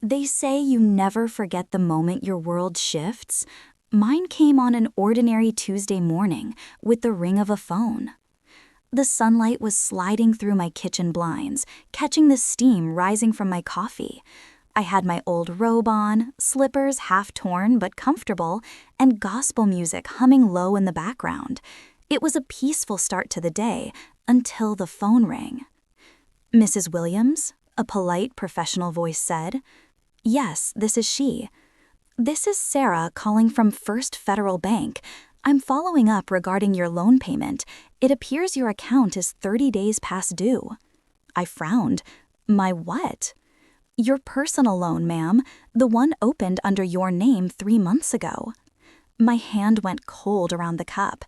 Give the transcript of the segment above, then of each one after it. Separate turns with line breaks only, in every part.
They say you never forget the moment your world shifts. Mine came on an ordinary Tuesday morning with the ring of a phone. The sunlight was sliding through my kitchen blinds, catching the steam rising from my coffee. I had my old robe on, slippers half torn but comfortable, and gospel music humming low in the background. It was a peaceful start to the day until the phone rang. "Mrs. Williams?" a polite, professional voice said. "Yes, this is she." "This is Sarah calling from First Federal Bank. I'm following up regarding your loan payment. It appears your account is 30 days past due." I frowned. "My what?" "Your personal loan, ma'am, the one opened under your name 3 months ago." My hand went cold around the cup.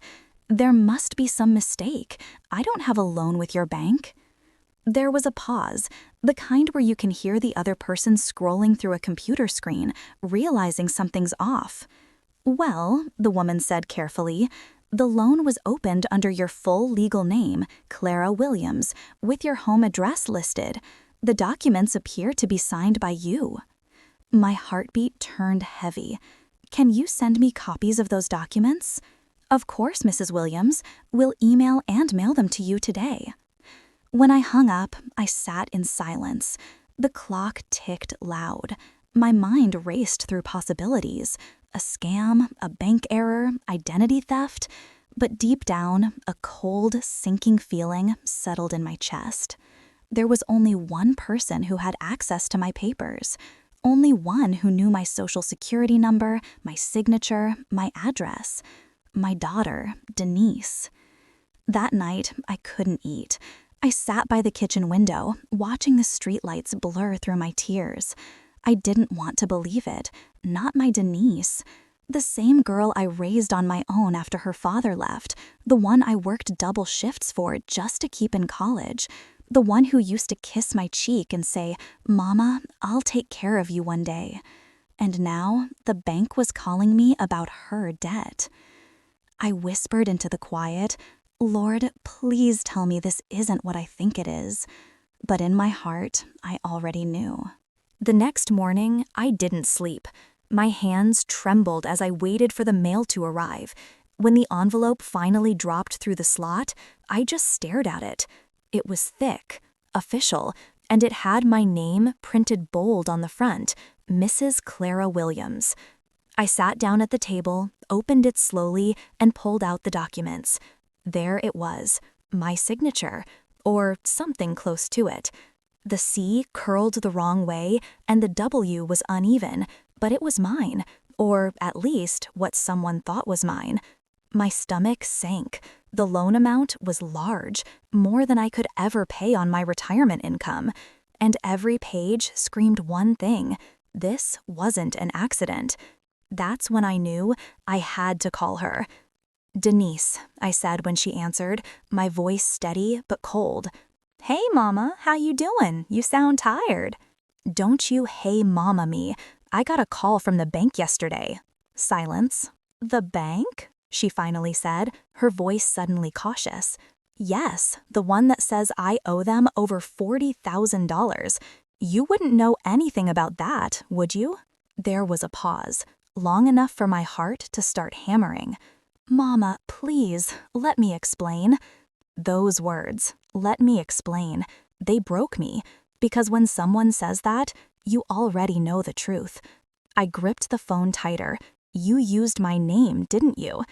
"There must be some mistake. I don't have a loan with your bank." There was a pause, the kind where you can hear the other person scrolling through a computer screen, realizing something's off. "Well," the woman said carefully, "the loan was opened under your full legal name, Clara Williams, with your home address listed. The documents appear to be signed by you." My heartbeat turned heavy. "Can you send me copies of those documents?" "Of course, Mrs. Williams. We'll email and mail them to you today." When I hung up, I sat in silence. The clock ticked loud. My mind raced through possibilities. A scam, a bank error, identity theft. But deep down, a cold, sinking feeling settled in my chest. There was only one person who had access to my papers. Only one who knew my social security number, my signature, my address. My daughter, Denise. That night, I couldn't eat. I sat by the kitchen window, watching the streetlights blur through my tears. I didn't want to believe it. Not my Denise. The same girl I raised on my own after her father left. The one I worked double shifts for just to keep in college. The one who used to kiss my cheek and say, "Mama, I'll take care of you one day." And now, the bank was calling me about her debt. I whispered into the quiet, "Lord, please tell me this isn't what I think it is." But in my heart, I already knew. The next morning, I didn't sleep. My hands trembled as I waited for the mail to arrive. When the envelope finally dropped through the slot, I just stared at it. It was thick, official, and it had my name printed bold on the front, Mrs. Clara Williams. I sat down at the table, opened it slowly, and pulled out the documents. There it was, my signature, or something close to it. The C curled the wrong way, and the W was uneven, but it was mine, or at least what someone thought was mine. My stomach sank. The loan amount was large, more than I could ever pay on my retirement income. And every page screamed one thing: this wasn't an accident. That's when I knew I had to call her. "Denise," I said when she answered, my voice steady but cold. "Hey, Mama, how you doing? You sound tired." "Don't you hey Mama me. I got a call from the bank yesterday." Silence. "The bank?" she finally said, her voice suddenly cautious. "Yes, the one that says I owe them over $40,000. You wouldn't know anything about that, would you?" There was a pause, long enough for my heart to start hammering. "Mama, please, let me explain." Those words, "let me explain," they broke me, because when someone says that, you already know the truth. I gripped the phone tighter. "You used my name, didn't you?"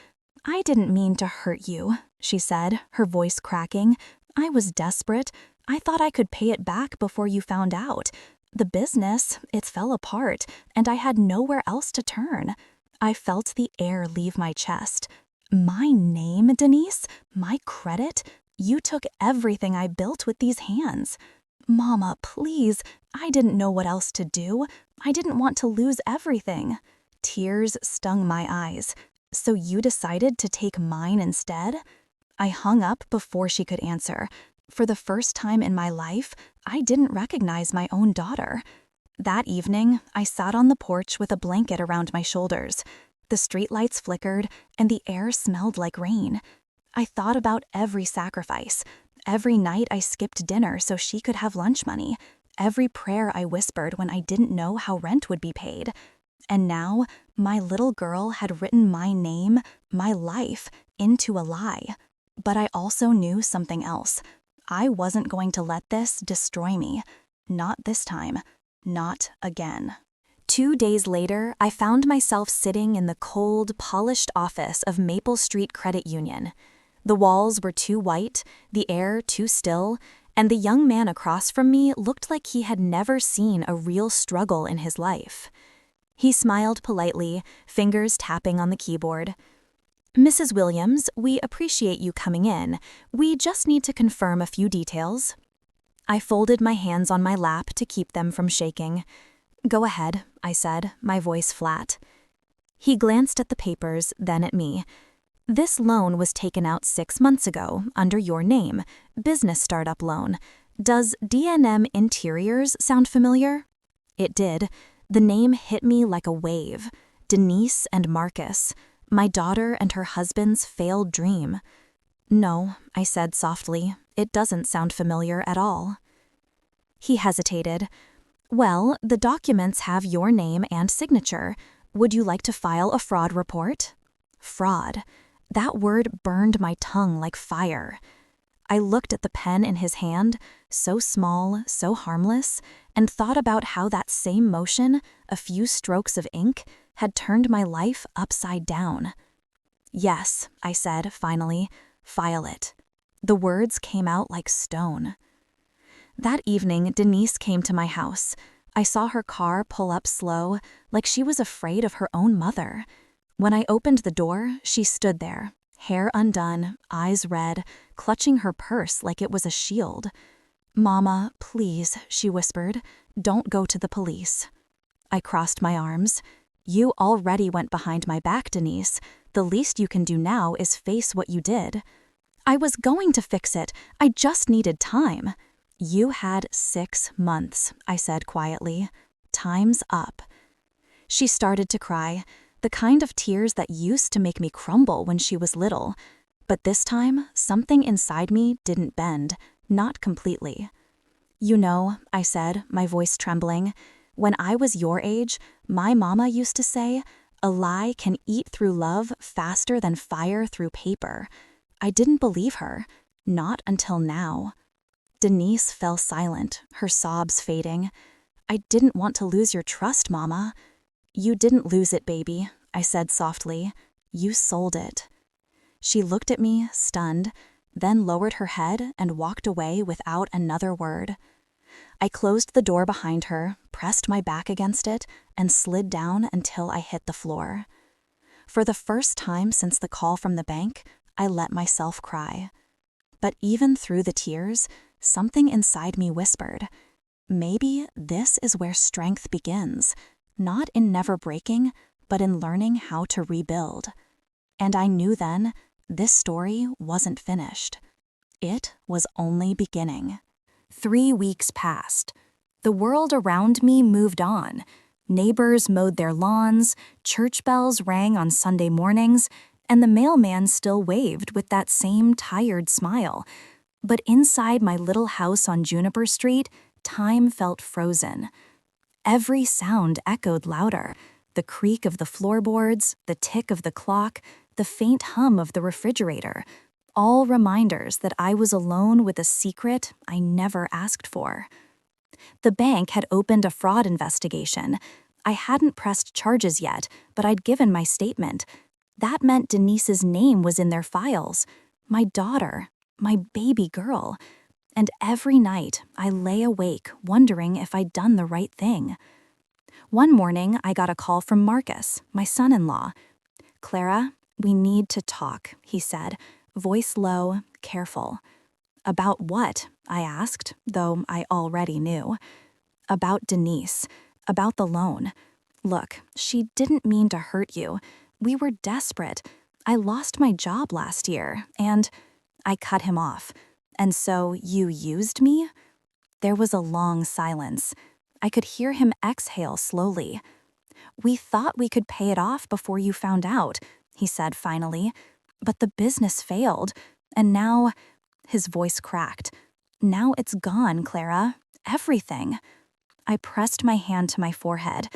"I didn't mean to hurt you," she said, her voice cracking. "I was desperate. I thought I could pay it back before you found out. The business, it fell apart, and I had nowhere else to turn." I felt the air leave my chest. "My name, Denise? My credit? You took everything I built with these hands." "Mama, please, I didn't know what else to do. I didn't want to lose everything." Tears stung my eyes. "So you decided to take mine instead?" I hung up before she could answer. For the first time in my life, I didn't recognize my own daughter. That evening, I sat on the porch with a blanket around my shoulders. The streetlights flickered, and the air smelled like rain. I thought about every sacrifice. Every night I skipped dinner so she could have lunch money. every prayer I whispered when I didn't know how rent would be paid. And now, my little girl had written my name, my life, into a lie. But I also knew something else. I wasn't going to let this destroy me. Not this time. Not again. 2 days later, I found myself sitting in the cold, polished office of Maple Street Credit Union. The walls were too white, the air too still, and the young man across from me looked like he had never seen a real struggle in his life. He smiled politely, fingers tapping on the keyboard. "Mrs. Williams, we appreciate you coming in. We just need to confirm a few details." I folded my hands on my lap to keep them from shaking. "Go ahead," I said, my voice flat. He glanced at the papers, then at me. "This loan was taken out 6 months ago, under your name, business startup loan. Does D&M Interiors sound familiar?" It did. The name hit me like a wave. Denise and Marcus, my daughter and her husband's failed dream. "No," I said softly, "it doesn't sound familiar at all." He hesitated. "Well, the documents have your name and signature. Would you like to file a fraud report?" Fraud. That word burned my tongue like fire. I looked at the pen in his hand, so small, so harmless, and thought about how that same motion, a few strokes of ink, had turned my life upside down. "Yes," I said, finally, "file it." The words came out like stone. That evening, Denise came to my house. I saw her car pull up slow, like she was afraid of her own mother. When I opened the door, she stood there, hair undone, eyes red, clutching her purse like it was a shield. "Mama, please," she whispered, "don't go to the police." I crossed my arms. "You already went behind my back, Denise. The least you can do now is face what you did." "I was going to fix it. I just needed time." "You had 6 months," I said quietly. "Time's up." She started to cry, the kind of tears that used to make me crumble when she was little. But this time, something inside me didn't bend, not completely. "You know," I said, my voice trembling, "when I was your age, my mama used to say, 'A lie can eat through love faster than fire through paper.' I didn't believe her, not until now." Denise fell silent, her sobs fading. "I didn't want to lose your trust, Mama." "You didn't lose it, baby," I said softly. "You sold it." She looked at me, stunned, then lowered her head and walked away without another word. I closed the door behind her, pressed my back against it, and slid down until I hit the floor. For the first time since the call from the bank, I let myself cry. But even through the tears, something inside me whispered, maybe this is where strength begins, not in never breaking, but in learning how to rebuild. And I knew then, this story wasn't finished. It was only beginning. 3 weeks passed. The world around me moved on. Neighbors mowed their lawns, church bells rang on Sunday mornings, and the mailman still waved with that same tired smile. But inside my little house on Juniper Street, time felt frozen. Every sound echoed louder. The creak of the floorboards, the tick of the clock, the faint hum of the refrigerator, all reminders that I was alone with a secret I never asked for. The bank had opened a fraud investigation. I hadn't pressed charges yet, but I'd given my statement. That meant Denise's name was in their files. My daughter, my baby girl. And every night, I lay awake wondering if I'd done the right thing. One morning, I got a call from Marcus, my son-in-law. "Clara, we need to talk," he said, voice low, careful. "About what?" I asked, though I already knew. "About Denise, about the loan. Look, she didn't mean to hurt you. We were desperate. I lost my job last year, and—" I cut him off. "And so you used me?" There was a long silence. I could hear him exhale slowly. "We thought we could pay it off before you found out," he said finally. "But the business failed, and now—" his voice cracked. "Now it's gone, Clara. everything. I pressed my hand to my forehead.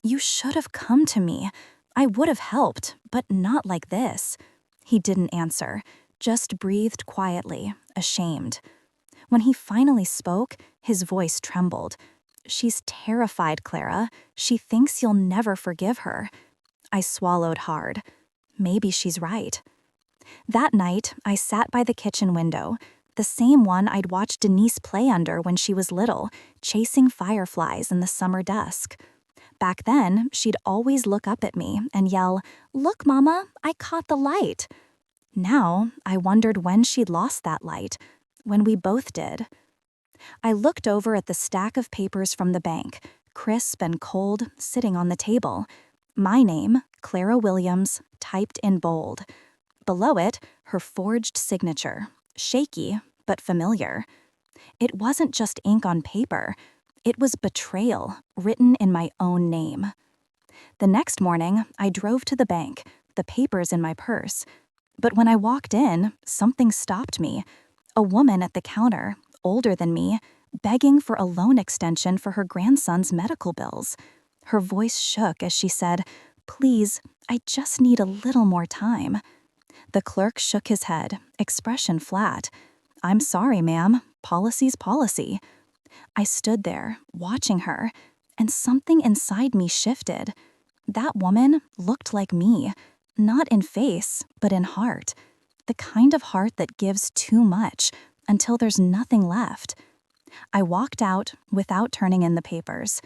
You should have come to me. I would have helped, but not like this. He didn't answer, just breathed quietly, ashamed. When he finally spoke, his voice trembled. She's terrified, Clara. She thinks you'll never forgive her. I swallowed hard. Maybe she's right. That night, I sat by the kitchen window, the same one I'd watched Denise play under when she was little, chasing fireflies in the summer dusk. Back then, she'd always look up at me and yell, "Look, Mama, I caught the light." Now, I wondered when she'd lost that light, when we both did. I looked over at the stack of papers from the bank, crisp and cold, sitting on the table. My name, Clara Williams, typed in bold. Below it, her forged signature, shaky but familiar. It wasn't just ink on paper. It was betrayal, written in my own name. The next morning, I drove to the bank, the papers in my purse. But when I walked in, something stopped me. A woman at the counter, older than me, begging for a loan extension for her grandson's medical bills. Her voice shook as she said, "Please, I just need a little more time." The clerk shook his head, expression flat. "I'm sorry, ma'am. Policy's policy." I stood there, watching her, and something inside me shifted. That woman looked like me, not in face, but in heart. The kind of heart that gives too much until there's nothing left. I walked out without turning in the papers.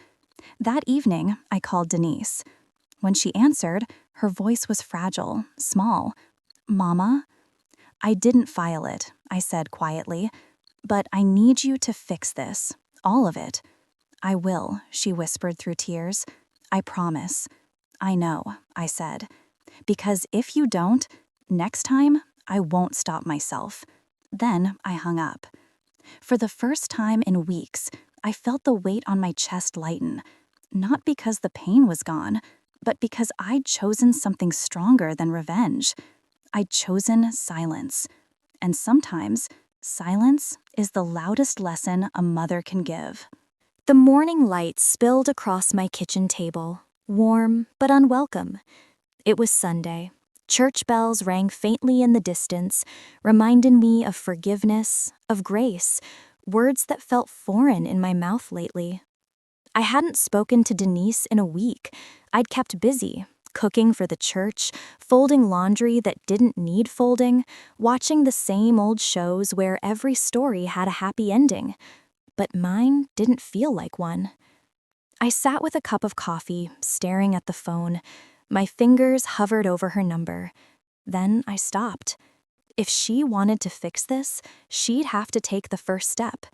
That evening, I called Denise. When she answered, her voice was fragile, small. "Mama?" "I didn't file it," I said quietly. "But I need you to fix this, all of it." "I will," she whispered through tears. "I promise." "I know," I said. "Because if you don't, next time, I won't stop myself." Then I hung up. For the first time in weeks, I felt the weight on my chest lighten, not because the pain was gone, but because I'd chosen something stronger than revenge. I'd chosen silence. And sometimes, silence is the loudest lesson a mother can give. The morning light spilled across my kitchen table, warm but unwelcome. It was Sunday. Church bells rang faintly in the distance, reminding me of forgiveness, of grace, words that felt foreign in my mouth lately. I hadn't spoken to Denise in a week. I'd kept busy, cooking for the church, folding laundry that didn't need folding, watching the same old shows where every story had a happy ending. But mine didn't feel like one. I sat with a cup of coffee, staring at the phone. My fingers hovered over her number. Then I stopped. If she wanted to fix this, she'd have to take the first step.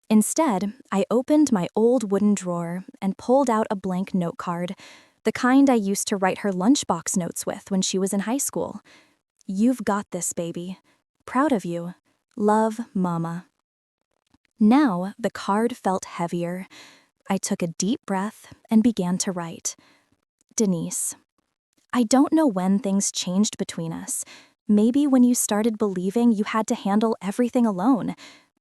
Instead, I opened my old wooden drawer and pulled out a blank note card, the kind I used to write her lunchbox notes with when she was in high school. "You've got this, baby. Proud of you. Love, Mama." Now the card felt heavier. I took a deep breath and began to write. "Denise, I don't know when things changed between us. Maybe when you started believing you had to handle everything alone.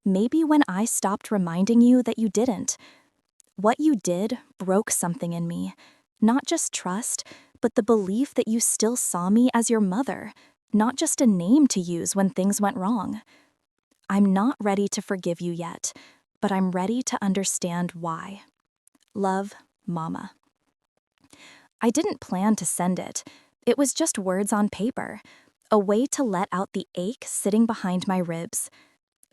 Maybe when I stopped reminding you that you didn't. What you did broke something in me. Not just trust, but the belief that you still saw me as your mother, not just a name to use when things went wrong. I'm not ready to forgive you yet, but I'm ready to understand why. Love, Mama." I didn't plan to send it. It was just words on paper, a way to let out the ache sitting behind my ribs.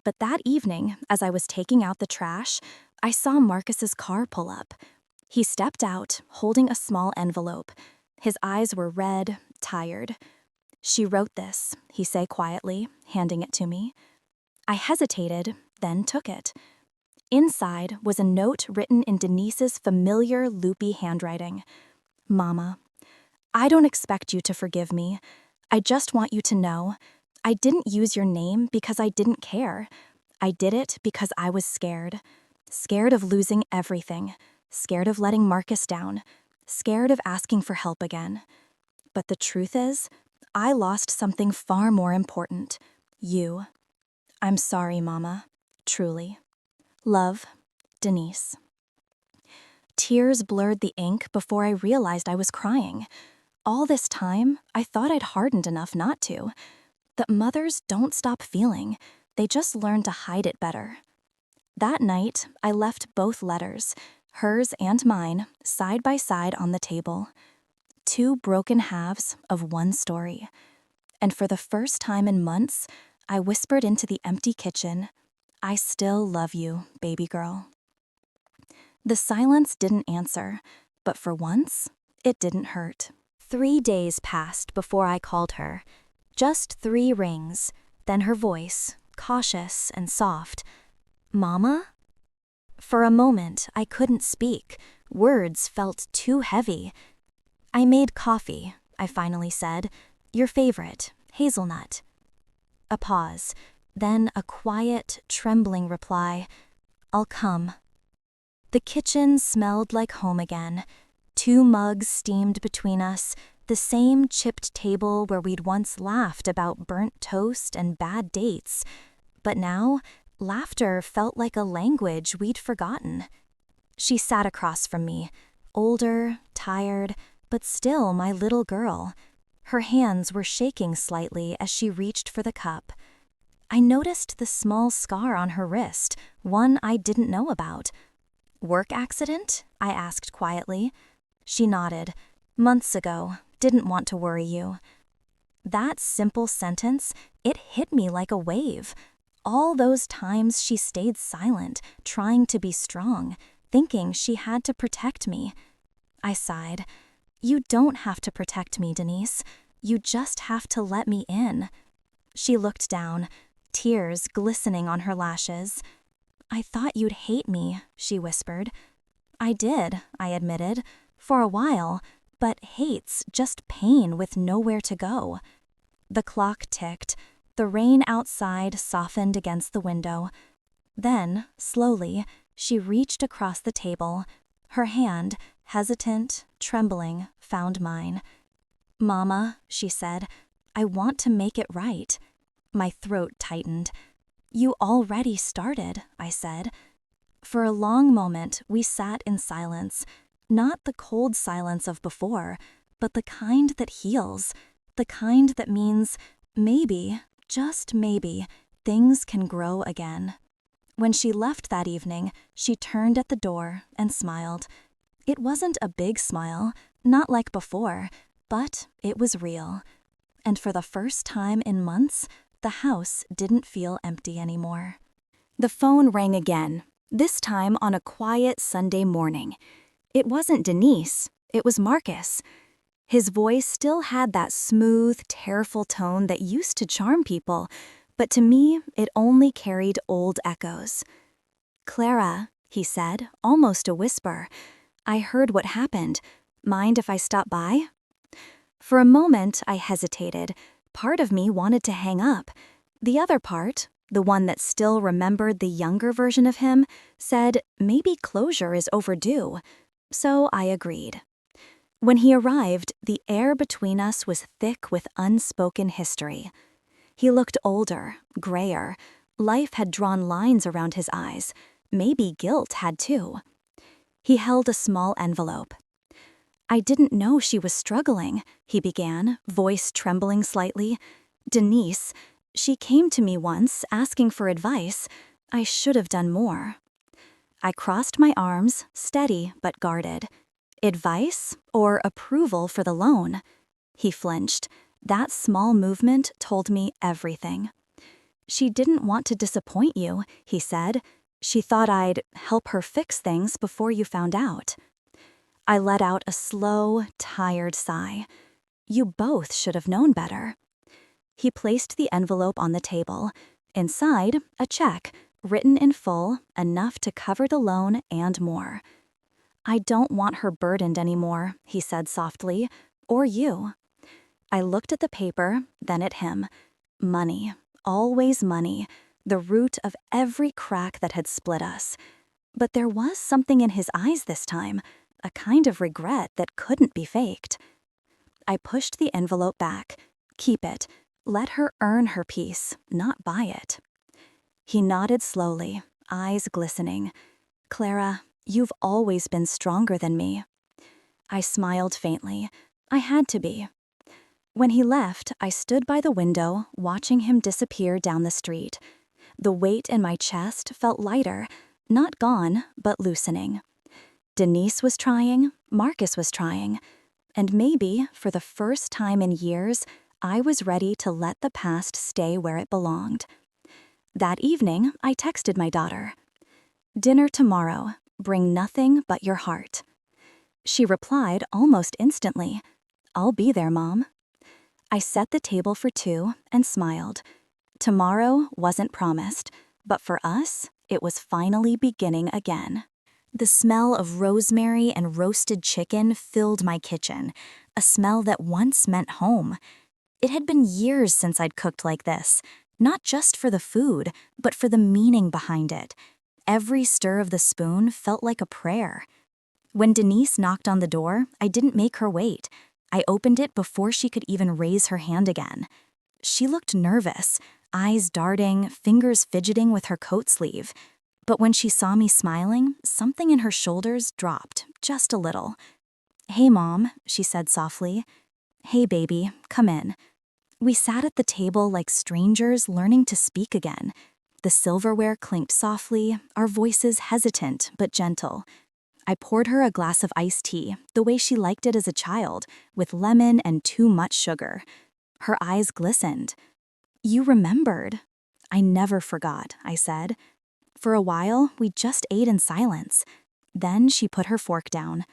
But that evening, as I was taking out the trash, I saw Marcus's car pull up. He stepped out, holding a small envelope. His eyes were red, tired. "She wrote this," he said quietly, handing it to me. I hesitated, then took it. Inside was a note written in Denise's familiar, loopy handwriting. "Mama, I don't expect you to forgive me. I just want you to know, I didn't use your name because I didn't care. I did it because I was scared. Scared of losing everything. Scared of letting Marcus down. Scared of asking for help again. But the truth is, I lost something far more important. You. I'm sorry, Mama. Truly. Love, Denise. Tears blurred the ink before I realized I was crying. All this time, I thought I'd hardened enough not to. That mothers don't stop feeling, they just learn to hide it better. That night, I left both letters, hers and mine, side by side on the table. Two broken halves of one story. And for the first time in months, I whispered into the empty kitchen, "I still love you, baby girl." The silence didn't answer, but for once, it didn't hurt. 3 days passed before I called her. Just 3 rings, then her voice, cautious and soft. "Mama?" For a moment, I couldn't speak. Words felt too heavy. "I made coffee," I finally said. "Your favorite, hazelnut." A pause, then a quiet, trembling reply. "I'll come." The kitchen smelled like home again. 2 mugs steamed between us, the same chipped table where we'd once laughed about burnt toast and bad dates. But now, laughter felt like a language we'd forgotten. She sat across from me, older, tired, but still my little girl. Her hands were shaking slightly as she reached for the cup. I noticed the small scar on her wrist, one I didn't know about. "Work accident?" I asked quietly. She nodded. "Months ago. Didn't want to worry you." That simple sentence, it hit me like a wave. All those times she stayed silent, trying to be strong, thinking she had to protect me. I sighed. "You don't have to protect me, Denise. You just have to let me in." She looked down, tears glistening on her lashes. "I thought you'd hate me," she whispered. "I did," I admitted, "for a while, but hate's just pain with nowhere to go." The clock ticked. The rain outside softened against the window. Then, slowly, she reached across the table. Her hand, hesitant, trembling, found mine. "Mama," she said, "I want to make it right." My throat tightened. "You already started," I said. For a long moment, we sat in silence. Not the cold silence of before, but the kind that heals. The kind that means maybe, just maybe, things can grow again. When she left that evening, she turned at the door and smiled. It wasn't a big smile, not like before, but it was real. And for the first time in months, the house didn't feel empty anymore. The phone rang again, this time on a quiet Sunday morning. It wasn't Denise, it was Marcus. His voice still had that smooth, tearful tone that used to charm people, but to me, it only carried old echoes. "Clara," he said, almost a whisper, "I heard what happened. Mind if I stop by?" For a moment, I hesitated. Part of me wanted to hang up. The other part, the one that still remembered the younger version of him, said maybe closure is overdue. So I agreed. When he arrived, the air between us was thick with unspoken history. He looked older, grayer. Life had drawn lines around his eyes. Maybe guilt had too. He held a small envelope. "I didn't know she was struggling," he began, voice trembling slightly. "Denise, she came to me once asking for advice. I should have done more." I crossed my arms, steady but guarded. "Advice or approval for the loan?" He flinched. That small movement told me everything. "She didn't want to disappoint you," he said. "She thought I'd help her fix things before you found out." I let out a slow, tired sigh. "You both should have known better." He placed the envelope on the table. Inside, a check, written in full, enough to cover the loan and more. "I don't want her burdened anymore," he said softly, "or you." I looked at the paper, then at him. Money, always money, the root of every crack that had split us. But there was something in his eyes this time, a kind of regret that couldn't be faked. I pushed the envelope back. "Keep it. Let her earn her peace, not buy it." He nodded slowly, eyes glistening. Clara, you've always been stronger than me. I smiled faintly. I had to be. When he left, I stood by the window, watching him disappear down the street. The weight in my chest felt lighter, not gone, but loosening. Denise was trying, Marcus was trying, and maybe, for the first time in years, I was ready to let the past stay where it belonged. That evening, I texted my daughter, "Dinner tomorrow. Bring nothing but your heart." She replied almost instantly, "I'll be there, Mom." I set the table for two and smiled. Tomorrow wasn't promised, but for us, it was finally beginning again. The smell of rosemary and roasted chicken filled my kitchen, a smell that once meant home. It had been years since I'd cooked like this, not just for the food, but for the meaning behind it. Every stir of the spoon felt like a prayer. When Denise knocked on the door, I didn't make her wait. I opened it before she could even raise her hand again. She looked nervous, eyes darting, fingers fidgeting with her coat sleeve. But when she saw me smiling, something in her shoulders dropped, just a little. "Hey, Mom," she said softly. "Hey, baby, come in." We sat at the table like strangers learning to speak again. The silverware clinked softly, our voices hesitant but gentle. I poured her a glass of iced tea, the way she liked it as a child, with lemon and too much sugar. Her eyes glistened. "You remembered." "I never forgot," I said. For a while, we just ate in silence. Then she put her fork down.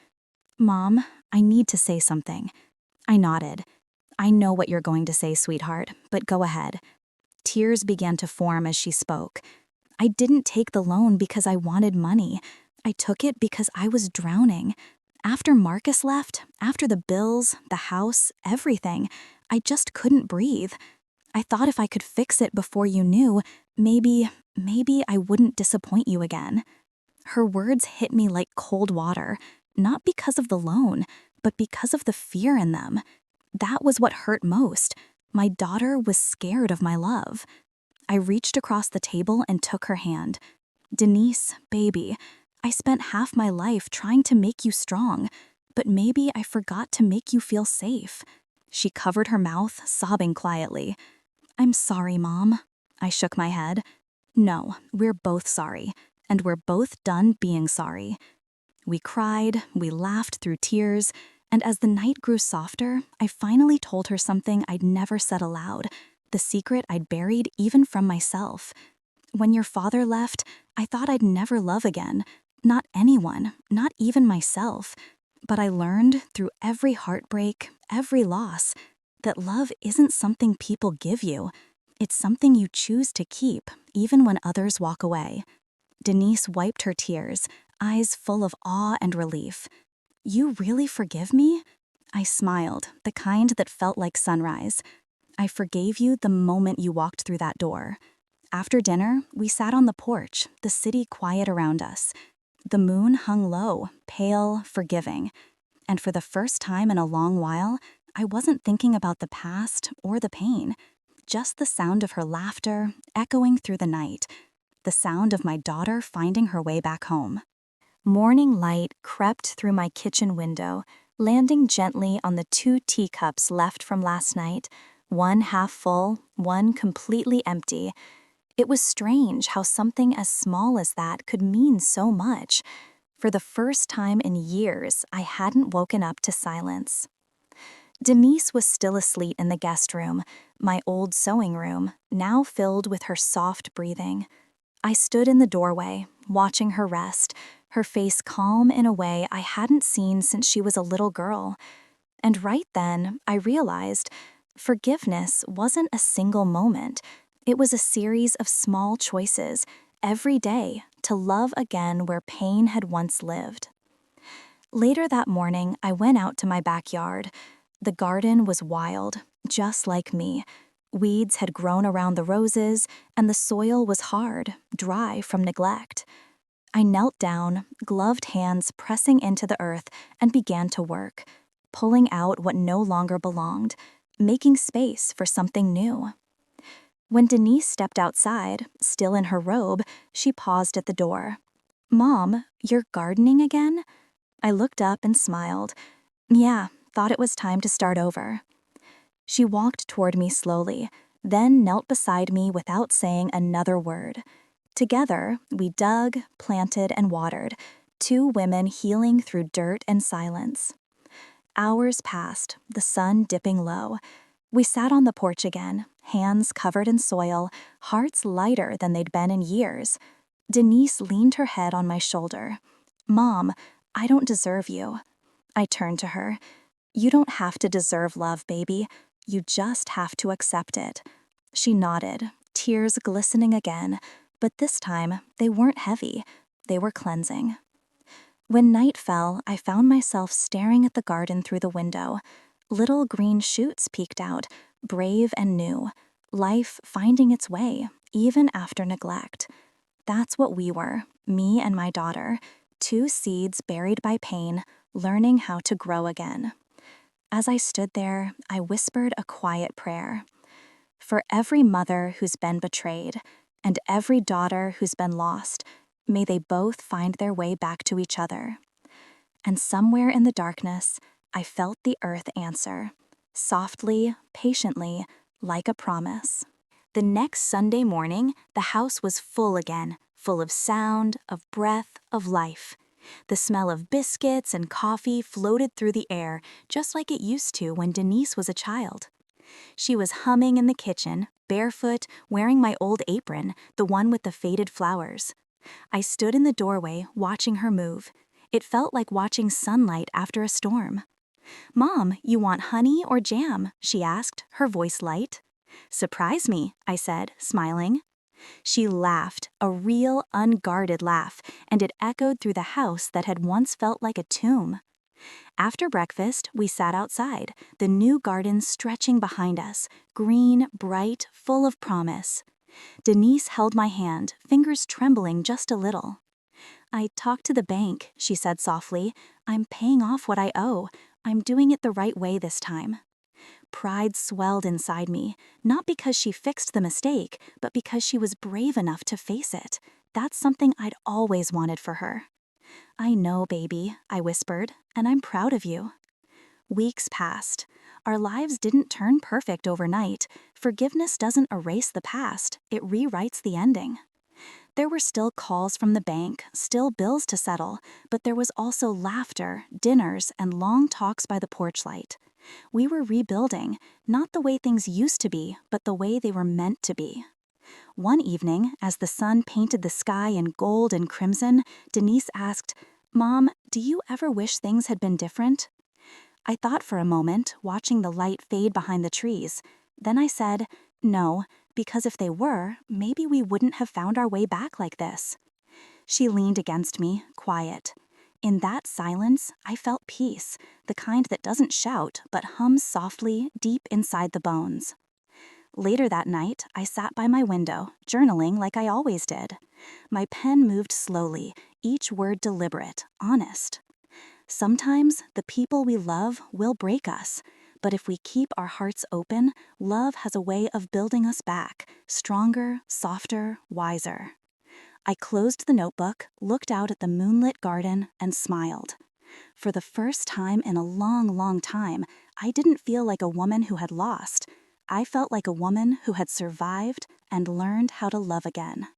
"Mom, I need to say something." I nodded. "I know what you're going to say, sweetheart, but go ahead." Tears began to form as she spoke. "I didn't take the loan because I wanted money. I took it because I was drowning. After Marcus left, after the bills, the house, everything, I just couldn't breathe. I thought if I could fix it before you knew, maybe I wouldn't disappoint you again." Her words hit me like cold water, not because of the loan, but because of the fear in them. That was what hurt most. My daughter was scared of my love. I reached across the table and took her hand. "Denise, baby, I spent half my life trying to make you strong, but maybe I forgot to make you feel safe." She covered her mouth, sobbing quietly. "I'm sorry, Mom." I shook my head. "No, we're both sorry, and we're both done being sorry." We cried, we laughed through tears, and as the night grew softer, I finally told her something I'd never said aloud, the secret I'd buried even from myself. "When your father left, I thought I'd never love again. Not anyone, not even myself. But I learned through every heartbreak, every loss, that love isn't something people give you. It's something you choose to keep, even when others walk away." Denise wiped her tears, eyes full of awe and relief. "You really forgive me?" I smiled, the kind that felt like sunrise. "I forgave you the moment you walked through that door." After dinner, we sat on the porch, the city quiet around us. The moon hung low, pale, forgiving. And for the first time in a long while, I wasn't thinking about the past or the pain. Just the sound of her laughter echoing through the night. The sound of my daughter finding her way back home. Morning light crept through my kitchen window, landing gently on the 2 teacups left from last night, one half full, one completely empty. It was strange how something as small as that could mean so much. For the first time in years, I hadn't woken up to silence. Denise was still asleep in the guest room, my old sewing room, now filled with her soft breathing. I stood in the doorway, watching her rest, her face calm in a way I hadn't seen since she was a little girl. And right then, I realized forgiveness wasn't a single moment. It was a series of small choices, every day, to love again where pain had once lived. Later that morning, I went out to my backyard. The garden was wild, just like me. Weeds had grown around the roses, and the soil was hard, dry from neglect. I knelt down, gloved hands pressing into the earth, and began to work, pulling out what no longer belonged, making space for something new. When Denise stepped outside, still in her robe, she paused at the door. "Mom, you're gardening again?" I looked up and smiled. "Yeah, thought it was time to start over." She walked toward me slowly, then knelt beside me without saying another word. Together, we dug, planted, and watered, two women healing through dirt and silence. Hours passed, the sun dipping low. We sat on the porch again, hands covered in soil, hearts lighter than they'd been in years. Denise leaned her head on my shoulder. "Mom, I don't deserve you." I turned to her. "You don't have to deserve love, baby. You just have to accept it." She nodded, tears glistening again, but this time they weren't heavy. They were cleansing. When night fell, I found myself staring at the garden through the window. Little green shoots peeked out, brave and new, life finding its way, even after neglect. That's what we were, me and my daughter, two seeds buried by pain, learning how to grow again. As I stood there, I whispered a quiet prayer. For every mother who's been betrayed, and every daughter who's been lost, may they both find their way back to each other. And somewhere in the darkness, I felt the earth answer, softly, patiently, like a promise. The next Sunday morning, the house was full again, full of sound, of breath, of life. The smell of biscuits and coffee floated through the air, just like it used to when Denise was a child. She was humming in the kitchen, barefoot, wearing my old apron, the one with the faded flowers. I stood in the doorway, watching her move. It felt like watching sunlight after a storm. "Mom, you want honey or jam?" she asked, her voice light. "Surprise me," I said, smiling. She laughed, a real, unguarded laugh, and it echoed through the house that had once felt like a tomb. After breakfast, we sat outside, the new garden stretching behind us, green, bright, full of promise. Denise held my hand, fingers trembling just a little. "I talked to the bank," she said softly. "I'm paying off what I owe. I'm doing it the right way this time." Pride swelled inside me, not because she fixed the mistake, but because she was brave enough to face it. That's something I'd always wanted for her. "I know, baby," I whispered, "and I'm proud of you." Weeks passed. Our lives didn't turn perfect overnight. Forgiveness doesn't erase the past, it rewrites the ending. There were still calls from the bank, still bills to settle, but there was also laughter, dinners, and long talks by the porch light. We were rebuilding, not the way things used to be, but the way they were meant to be. One evening, as the sun painted the sky in gold and crimson, Denise asked, "Mom, do you ever wish things had been different?" I thought for a moment, watching the light fade behind the trees. Then I said, "No, because if they were, maybe we wouldn't have found our way back like this." She leaned against me, quiet. In that silence, I felt peace, the kind that doesn't shout but hums softly deep inside the bones. Later that night, I sat by my window, journaling like I always did. My pen moved slowly, each word deliberate, honest. Sometimes the people we love will break us, but if we keep our hearts open, love has a way of building us back, stronger, softer, wiser. I closed the notebook, looked out at the moonlit garden, and smiled. For the first time in a long, long time, I didn't feel like a woman who had lost. I felt like a woman who had survived and learned how to love again.